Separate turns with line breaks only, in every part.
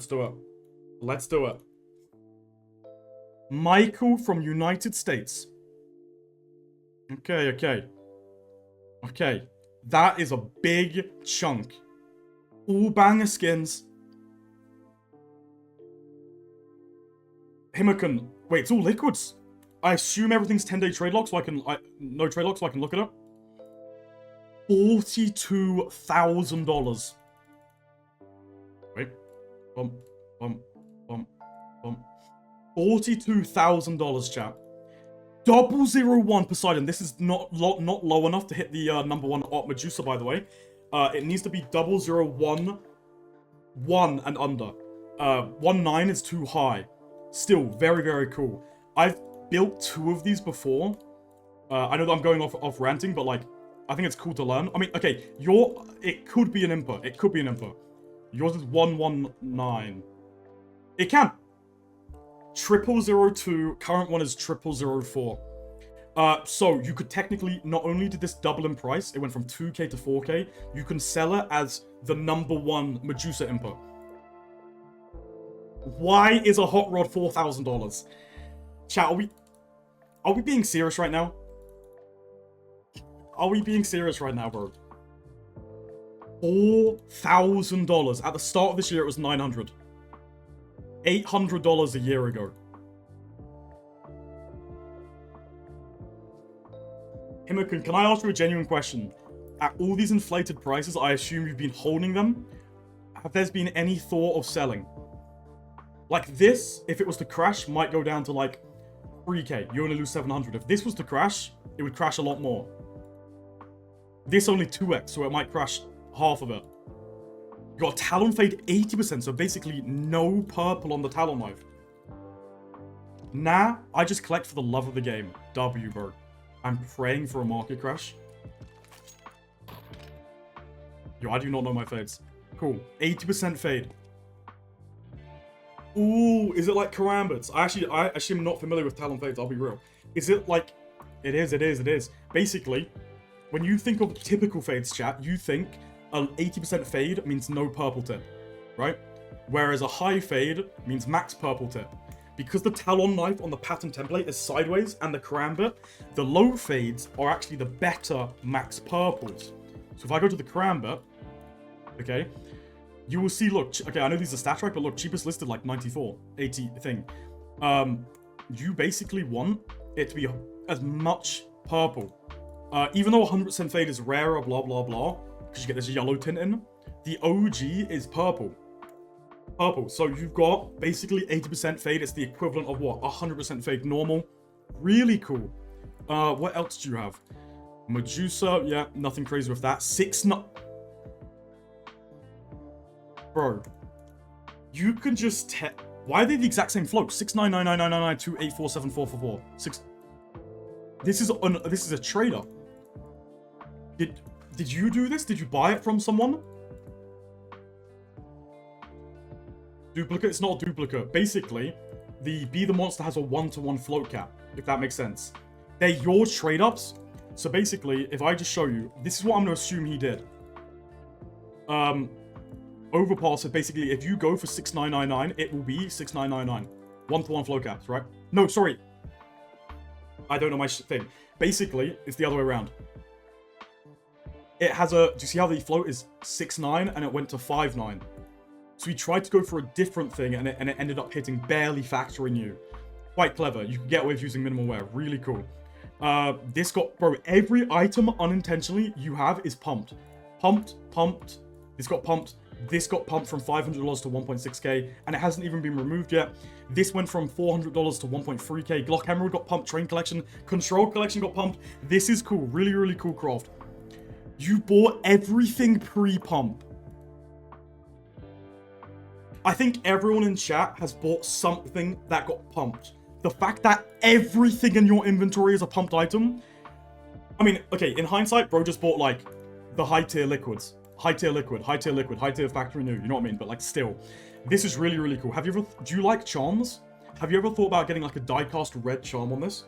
Let's do it. Let's do it. Michael from United States. Okay. That is a big chunk. All banger skins. Himmerkin. Wait, it's all liquids. I assume everything's 10-day trade lock, so I can... no trade lock, so I can look it up. $42,000. Wait. $42,000, chat. 001 Poseidon. This is not low enough to hit the number 1 Art Medusa, by the way. It needs to be 001 1 and under. 19 is too high. Still very, very cool. I've built 2 of these before. I know that I'm going off ranting, but like, I think it's cool to learn. I mean, okay, it could be an input. It could be an input. Yours is 119. It can. 0002. Current one is 0004. So you could technically, not only did this double in price, it went from 2k to 4k, you can sell it as the number 1 Medusa input. Why is a hot rod $4,000? Chat, are we being serious right now? Are we being serious right now, bro? $4,000. At the start of this year, it was $900. $800 a year ago. Himmerkin, can I ask you a genuine question? At all these inflated prices, I assume you've been holding them. Have there been any thought of selling? Like this, if it was to crash, might go down to like 3k. You only lose 700. If this was to crash, it would crash a lot more. This only 2x, so it might crash half of it. You got a Talon fade 80%, so basically no purple on the Talon knife. Nah, I just collect for the love of the game. W, bro. I'm praying for a market crash. Yo, I do not know my fades. Cool. 80% fade. Ooh, is it like Karambits? I actually am not familiar with Talon fades, I'll be real. Is it like... It is. Basically, when you think of typical fades, chat, you think an 80% fade means no purple tip, right? Whereas a high fade means max purple tip. Because the Talon knife on the pattern template is sideways and the Karambit, the low fades are actually the better max purples. So if I go to the Karambit, okay, you will see, look, okay, I know these are stat track, but look, cheapest listed like 94, 80 thing. You basically want it to be as much purple. Even though 100% fade is rarer, blah, blah, blah, because you get this yellow tint in, the OG is purple. Purple. So you've got basically 80% fade. It's the equivalent of what? 100% fade normal. Really cool. What else do you have? Medusa. Yeah, nothing crazy with that. 6-9. Bro. You can just why are they the exact same float? 6999999284744. 6. This is a trader. Did you do this? Did you buy it from someone? Duplicate? It's not a duplicate. Basically, the Be the Monster has a 1-to-1 float cap, if that makes sense. They're your trade-ups. So basically, if I just show you, this is what I'm going to assume he did. Overpass, basically, if you go for 6999, it will be 6999. 1-to-1 float caps, right? No, sorry. I don't know my thing. Basically, it's the other way around. It has a... Do you see how the float is 6.9 and it went to 5.9? So he tried to go for a different thing and it ended up hitting barely factoring you. Quite clever. You can get away with using minimal wear. Really cool. This got... Bro, every item unintentionally you have is pumped. Pumped. This got pumped. This got pumped from $500 to 1.6k, and it hasn't even been removed yet. This went from $400 to 1.3k. Glock Emerald got pumped. Train Collection. Control Collection got pumped. This is cool. Really, really cool craft. You bought everything pre-pump. I think everyone in chat has bought something that got pumped. The fact that everything in your inventory is a pumped item. I mean, okay, in hindsight, bro just bought, like, the high-tier liquids. High-tier liquid, high-tier liquid, high-tier factory new, you know what I mean? But, like, still. This is really, really cool. Have you ever... Do you like charms? Have you ever thought about getting, like, a die-cast red charm on this?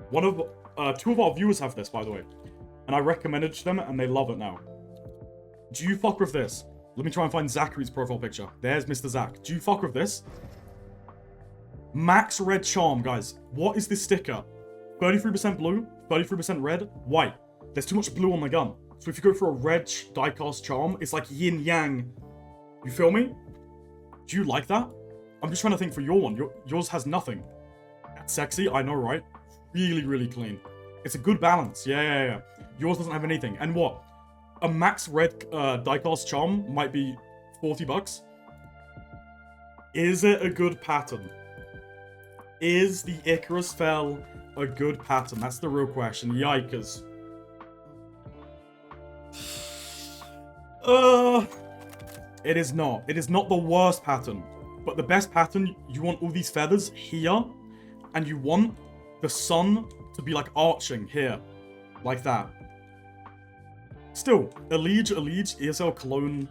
One of... 2 of our viewers have this, by the way. And I recommended it to them, and they love it now. Do you fuck with this? Let me try and find Zachary's profile picture. There's Mr. Zach. Do you fuck with this? Max red charm, guys. What is this sticker? 33% blue, 33% red, white. There's too much blue on my gun. So if you go for a red diecast charm, it's like yin yang. You feel me? Do you like that? I'm just trying to think for your one. Yours has nothing. That's sexy, I know, right? Really, really clean. It's a good balance. Yeah. Yours doesn't have anything. And what? A max red diecast charm might be 40 bucks. Is it a good pattern? Is the Icarus Fell a good pattern? That's the real question. Yikers. It is not. It is not the worst pattern. But the best pattern, you want all these feathers here. And you want the sun to be like arching here. Like that. Still, Elige, ESL Cologne.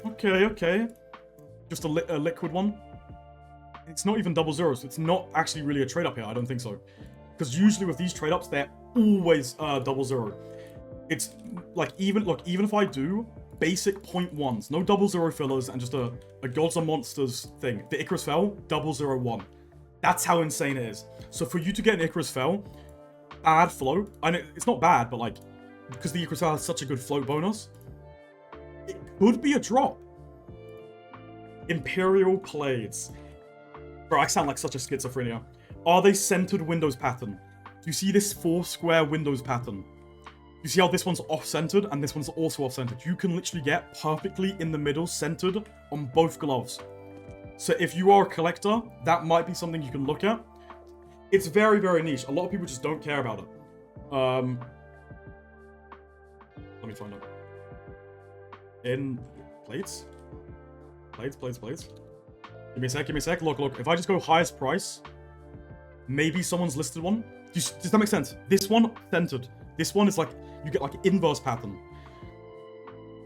Okay. Just a liquid one. It's not even 00, so it's not actually really a trade up here. I don't think so. Because usually with these trade ups, they're always 00. It's like, even if I do basic 0.1s, no 00 fillers, and just a Gods and Monsters thing, the Icarus Fell, 001. That's how insane it is. So for you to get an Icarus Fell, bad float, and it's not bad, but like, because the Icarus Fell has such a good float bonus, it could be a drop. Imperial Clades. Bro, I sound like such a schizophrenia. Are they centered windows pattern? Do you see this 4 square windows pattern? You see how this one's off-centered and this one's also off-centered? You can literally get perfectly in the middle, centered on both gloves. So if you are a collector, that might be something you can look at. It's very, very niche. A lot of people just don't care about it. Let me find out. In plates? Plates. Give me a sec. Look. If I just go highest price, maybe someone's listed one. Does that make sense? This one, centered. This one is like, you get like inverse pattern.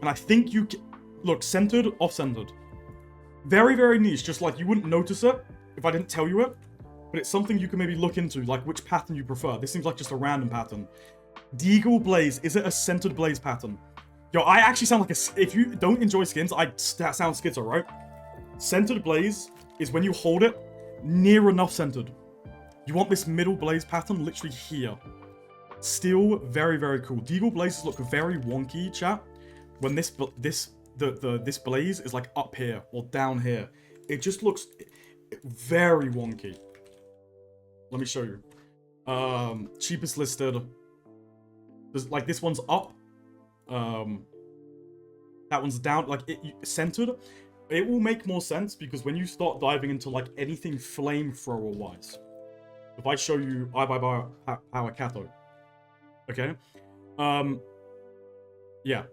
And I think you can, look, centered, off-centered. Very, very niche, just like you wouldn't notice it if I didn't tell you it. But it's something you can maybe look into, like which pattern you prefer. This seems like just a random pattern. Deagle Blaze, is it a centered blaze pattern? Yo, I actually sound like if you don't enjoy skins, I sound schizo, right? Centered blaze is when you hold it near enough centered. You want this middle blaze pattern literally here. Still very, very cool. Deagle blazes look very wonky, chat. When this blaze is like up here or down here. It just looks very wonky. Let me show you. Cheapest listed. There's, like, this one's up. That one's down. Like, centered. It will make more sense because when you start diving into, like, anything flamethrower-wise. If I show you Power Cathode. Okay? Yeah.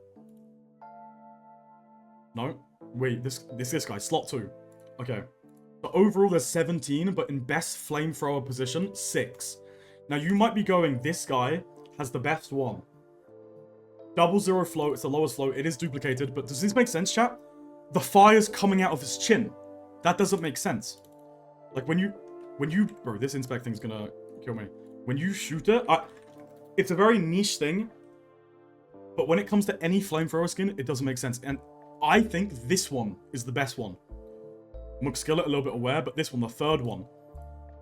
No? Wait, this guy. Slot 2. Okay. So overall, there's 17, but in best flamethrower position, 6. Now, you might be going, this guy has the best one. 00 float, it's the lowest float, it is duplicated, but does this make sense, chat? The fire's coming out of his chin. That doesn't make sense. Like, when you... Bro, this inspect thing's gonna kill me. When you shoot it, it's a very niche thing, but when it comes to any flamethrower skin, it doesn't make sense. And I think this one is the best one. Mugskillet a little bit aware, but this one, the third one.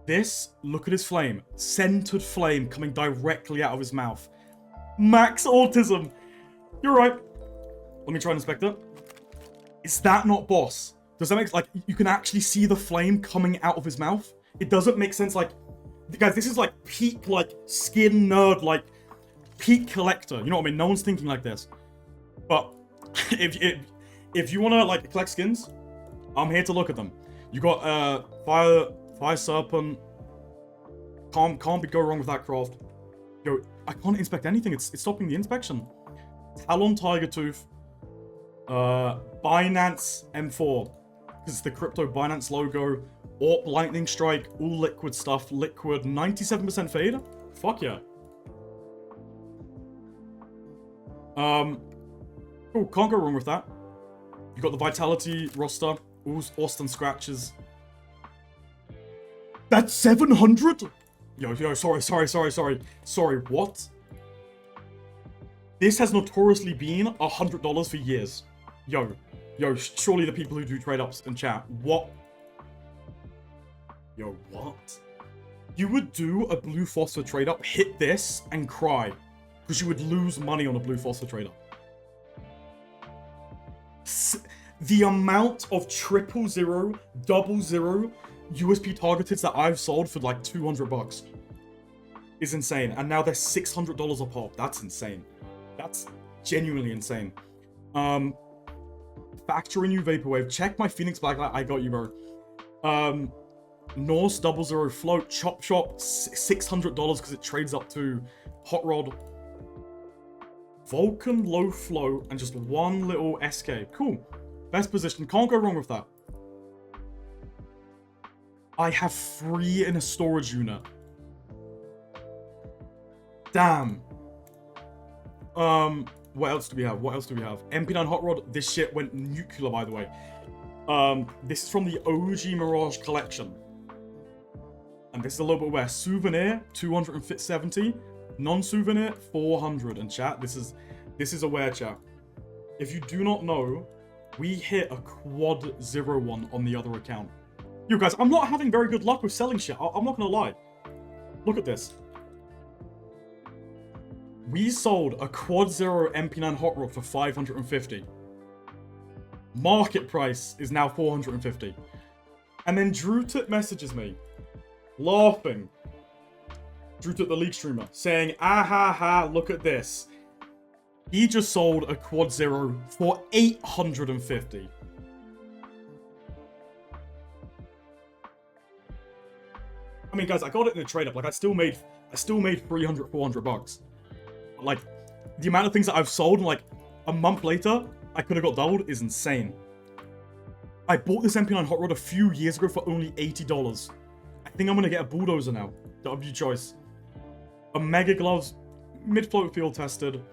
This, look at his flame. Centered flame coming directly out of his mouth. Max autism. You're right. Let me try and inspect it. Is that not boss? Does that make, like, you can actually see the flame coming out of his mouth? It doesn't make sense, like, guys, this is like peak, like, skin nerd, like, peak collector. You know what I mean? No one's thinking like this. But if you want to, like, collect skins, I'm here to look at them. You got Fire Serpent. Can't go wrong with that craft. Yo, I can't inspect anything. It's stopping the inspection. Talon Tiger Tooth. Binance M4. This is the crypto Binance logo. Orp Lightning Strike. All liquid stuff. Liquid. 97% fade. Fuck yeah. Oh, can't go wrong with that. You got the Vitality roster. Austin scratches. That's 700? Yo, sorry. Sorry, what? This has notoriously been $100 for years. Yo, Yo, surely the people who do trade ups in chat, what? Yo, what? You would do a blue phosphor trade up, hit this, and cry. Because you would lose money on a blue phosphor trade up. The amount of 000, 00, USP targeteds that I've sold for like $200 is insane. And now they're $600 a pop. That's insane. That's genuinely insane. Factory new Vaporwave. Check my Phoenix Blacklight. I got you, bro. Norse 00 float. Chop Shop $600 because it trades up to Hot Rod. Vulcan low flow and just one little SK. Cool. Best position. Can't go wrong with that. I have 3 in a storage unit. Damn. What else do we have? What else do we have? MP9 Hot Rod. This shit went nuclear, by the way. This is from the OG Mirage collection. And this is a little bit where souvenir 270, non-souvenir 400. And chat, this is aware, chat. If you do not know, we hit a quad 01 on the other account. You guys, I'm not having very good luck with selling shit. I'm not gonna lie. Look at this. We sold a quad 0 MP9 Hot Rod for 550. Market price is now 450. And then DrewTip messages me, laughing. DrewTip, the league streamer, saying, ah ha ha, look at this. He just sold a quad 0 for 850. I mean, guys, I got it in a trade up. Like, I still made 300, 400 bucks. Like, the amount of things that I've sold, and like a month later, I could have got doubled is insane. I bought this MP9 Hot Rod a few years ago for only $80. I think I'm gonna get a bulldozer now. W choice. A Mega Gloves, mid float field tested.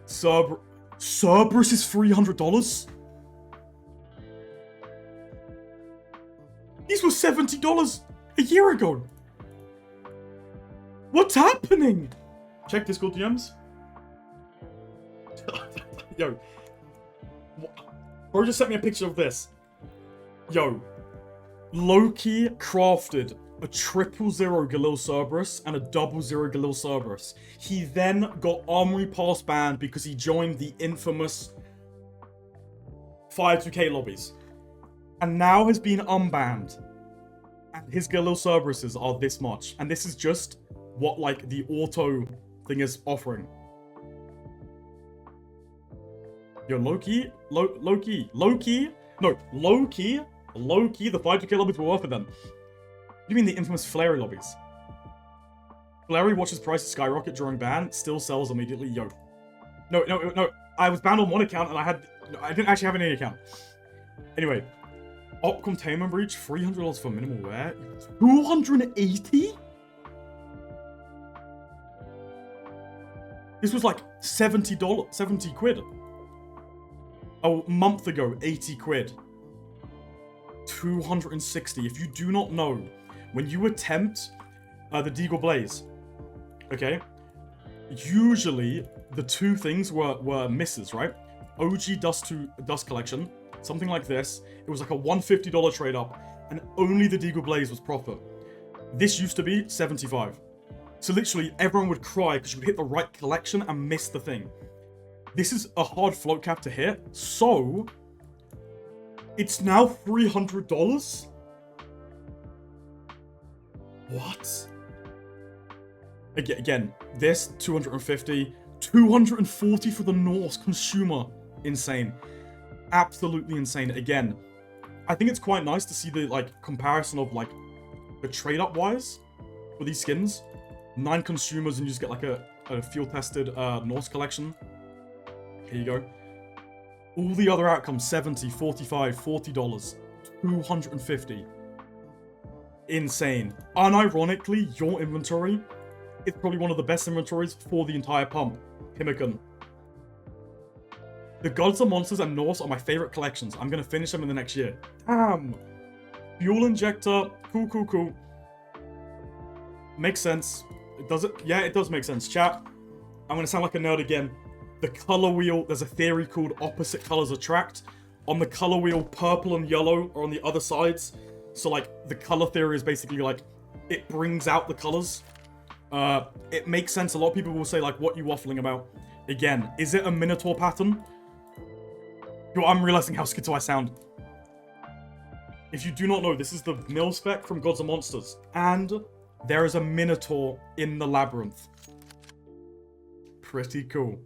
Cerberus is $300. These were $70 a year ago. What's happening? Check Discord DMs. Yo. Bro just sent me a picture of this. Yo. Loki crafted a 000 Galil Cerberus and a 00 Galil Cerberus. He then got Armory Pass banned because he joined the infamous 5-2K lobbies. And now has been unbanned. And his Galil Cerberuses are this much. And this is just what, like, the auto thing is offering. Yo, Loki, the 5-2K lobbies were worth it then. What do you mean the infamous Flary lobbies? Flary watches prices skyrocket during ban, still sells immediately. Yo. No. I was banned on one account and I didn't actually have any account. Anyway. Op Containment Breach, $300 for minimal wear. 280? This was like $70, 70 quid. A month ago, 80 quid. 260. If you do not know, when you attempt the Deagle Blaze, okay, usually the two things were misses, right? OG Dust Collection, something like this. It was like a $150 trade up, and only the Deagle Blaze was profit. This used to be 75. So literally everyone would cry because you would hit the right collection and miss the thing. This is a hard float cap to hit, so it's now $300? What? Again, this 250, 240 for the Norse consumer. Insane. Absolutely insane. Again, I think it's quite nice to see the like comparison of like the trade up wise for these skins. 9 consumers and you just get like a field tested Norse collection. Here you go. All the other outcomes, 70, 45, $40, 250. Insane. Unironically, your inventory is probably one of the best inventories for the entire pump. Himmican. The Gods and Monsters and Norse are my favorite collections. I'm gonna finish them in the next year. Damn. Fuel injector. Cool. Makes sense. Does it? Yeah, it does make sense. Chat. I'm gonna sound like a nerd again. The color wheel, there's a theory called opposite colors attract. On the color wheel, purple and yellow are on the other sides. So, like, the color theory is basically, like, it brings out the colors. It makes sense. A lot of people will say, like, what are you waffling about? Again, is it a Minotaur pattern? Yo, I'm realizing how schizo I sound. If you do not know, this is the mil spec from Gods and Monsters. And there is a Minotaur in the Labyrinth. Pretty cool.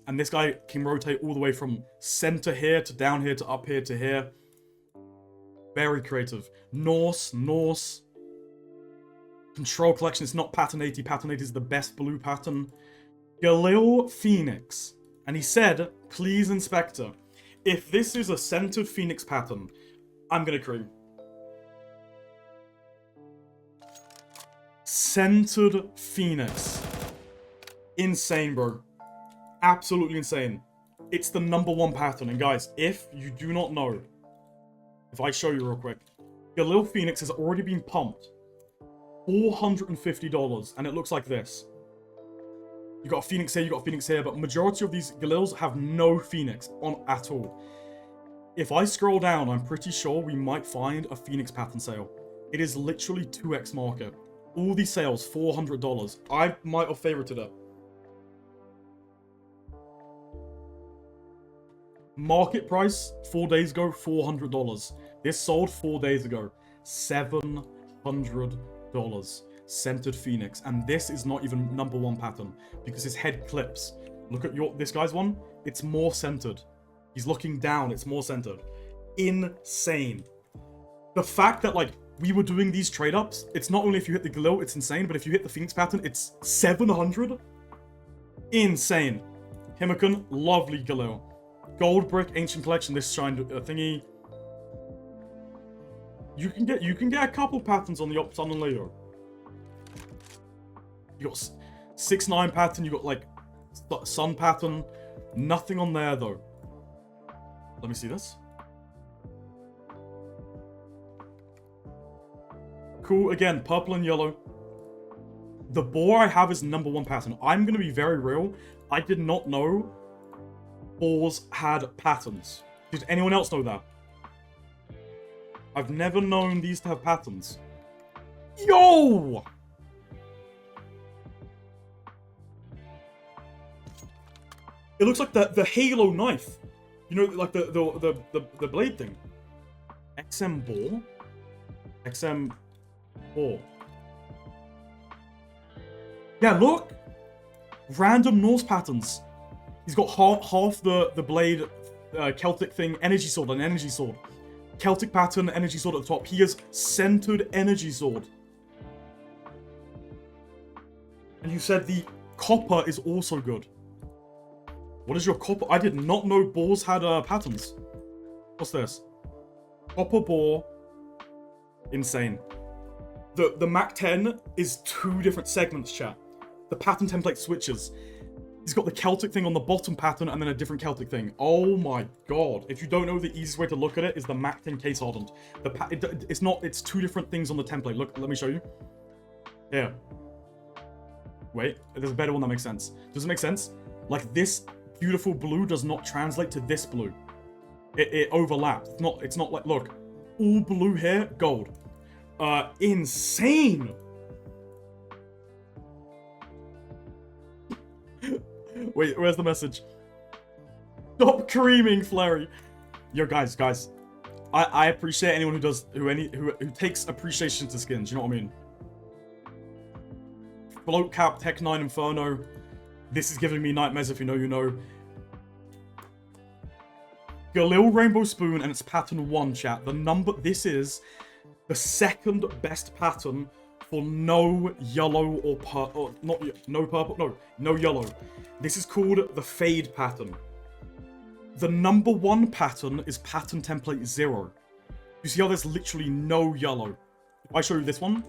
And this guy can rotate all the way from center here to down here to up here to here. Very creative. Norse. Control collection. It's not pattern 80. Pattern 80 is the best blue pattern. Galil Phoenix. And he said, please, Inspector, if this is a centered Phoenix pattern, I'm gonna cream. Centered Phoenix. Insane, bro. Absolutely insane. It's the #1 pattern. And guys, if you do not know, if I show you real quick, Galil Phoenix has already been pumped. $450. And it looks like this. You got a Phoenix here, you got a Phoenix here, but majority of these Galils have no Phoenix on at all. If I scroll down, I'm pretty sure we might find a Phoenix pattern sale. It is literally 2x market. All these sales, $400. I might have favorited it. Market price, 4 days ago, $400. This sold 4 days ago. $700. Centered Phoenix. And this is not even #1 pattern. Because his head clips. Look at this guy's one. It's more centered. He's looking down. It's more centered. Insane. The fact that, like, we were doing these trade-ups, it's not only if you hit the Galil, it's insane, but if you hit the Phoenix pattern, it's 700. Insane. Himikun, lovely Galil. Gold Brick, Ancient Collection, this shine thingy. You can get a couple patterns on the Sun and Leo. You got 6-9 pattern, you got like Sun pattern. Nothing on there though. Let me see this. Cool, again, purple and yellow. The boar I have is #1 pattern. I'm gonna be very real. I did not know boars had patterns. Did anyone else know that? I've never known these to have patterns. Yo! It looks like the Halo knife. You know, like the blade thing. XM boar? XM boar. Yeah, look! Random Norse patterns. He's got half the blade, Celtic thing, energy sword, and energy sword. Celtic pattern, energy sword at the top. He has centered energy sword. And you said the copper is also good. What is your copper? I did not know boars had patterns. What's this? Copper boar. Insane. The Mac 10 is 2 different segments, chat. The pattern template switches. He's got the Celtic thing on the bottom pattern and then a different Celtic thing. Oh my god. If you don't know, the easiest way to look at it is the Mac 10 case hardened. It's 2 different things on the template. Look, let me show you. Here. Wait, there's a better one that makes sense. Does it make sense? Like, this beautiful blue does not translate to this blue. It overlaps. It's not like, look. All blue here, gold. Insane! Wait, where's the message? Stop creaming, Flurry. Yo, guys. I appreciate anyone who takes appreciation to skins. You know what I mean? Float Cap, Tech 9 Inferno. This is giving me nightmares. If you know, you know. Galil Rainbow Spoon, and it's pattern 1, chat. This is the second best pattern for no yellow or purple. No purple. No yellow. This is called the Fade pattern. The #1 pattern is pattern template 0. You see how there's literally no yellow. If I show you this one.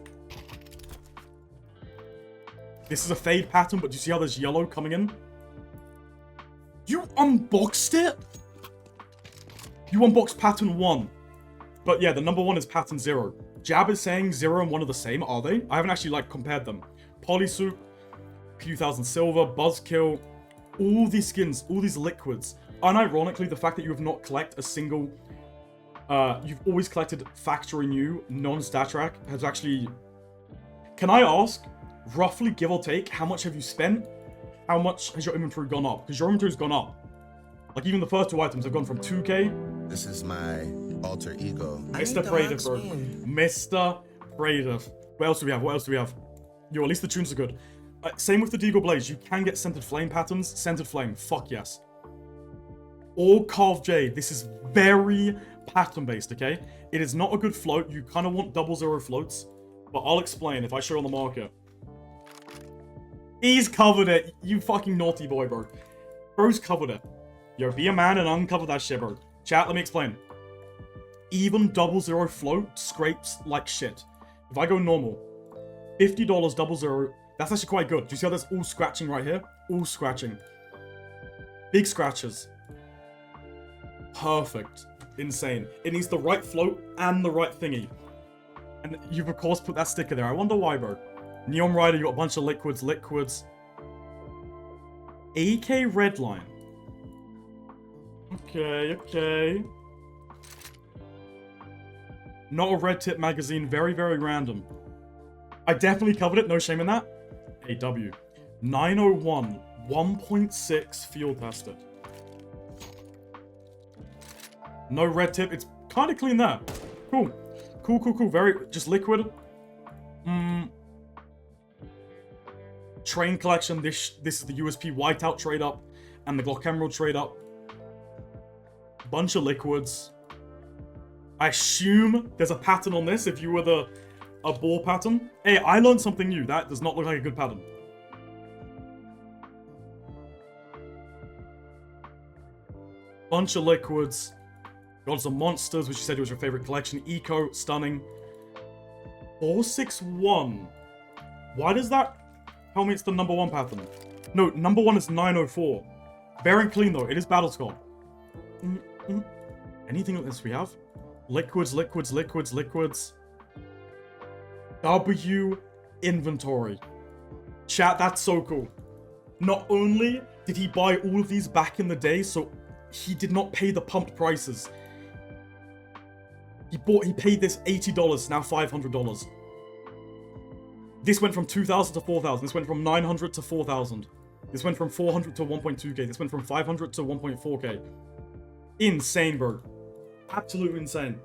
This is a Fade pattern, but do you see how there's yellow coming in? You unboxed it? You unboxed pattern 1. But yeah, the #1 is pattern 0. Jab is saying 0 and 1 are the same, are they? I haven't actually, like, compared them. Polysoup, Q1000 Silver, Buzzkill, all these skins, all these liquids unironically, the fact that you have not collected a single, you've always collected factory new, non-stat rack has actually... Can I ask, roughly give or take, how much have you spent? How much has your inventory gone up? Because your inventory's gone up. Like, even the first 2 items have gone from 2k.
This is my alter ego.
Mr. Praetor, bro. Mr. Praetor. What else do we have? What else do we have? Yo, at least the tunes are good. Same with the Deagle Blaze. You can get Scented Flame patterns. Scented Flame. Fuck yes. All Carved Jade. This is very pattern-based, okay? It is not a good float. You kind of want 00 floats. But I'll explain if I show on the market. He's covered it. You fucking naughty boy, bro. Bro's covered it. Yo, be a man and uncover that shit, bro. Chat, let me explain. Even 00 float scrapes like shit. If I go normal, $50 00, that's actually quite good. Do you see how there's all scratching right here? All scratching. Big scratches. Perfect. Insane. It needs the right float and the right thingy. And you've of course put that sticker there. I wonder why, bro. Neon Rider, you got a bunch of liquids. AK Redline. Okay. Not a red tip magazine. Very, very random. I definitely covered it. No shame in that. AW. 901. 1.6 field tested. No red tip. It's kind of clean there. Cool. Very, just liquid. Train collection. This is the USP Whiteout trade up and the Glock Emerald trade up. Bunch of liquids. I assume there's a pattern on this if you were a ball pattern. Hey, I learned something new. That does not look like a good pattern. Bunch of liquids. Got some monsters, which you said was your favorite collection. Eco, stunning. 461. Why does that tell me it's the number 1 pattern? No, number 1 is 904. Very clean though. It is battle scar. Anything else we have? Liquids. W inventory. Chat, that's so cool. Not only did he buy all of these back in the day, so he did not pay the pumped prices. He paid this $80, now $500. This went from 2,000 to 4,000. This went from 900 to 4,000. This went from 400 to 1.2k. This went from 500 to 1.4k. Insane, bro. Absolutely insane.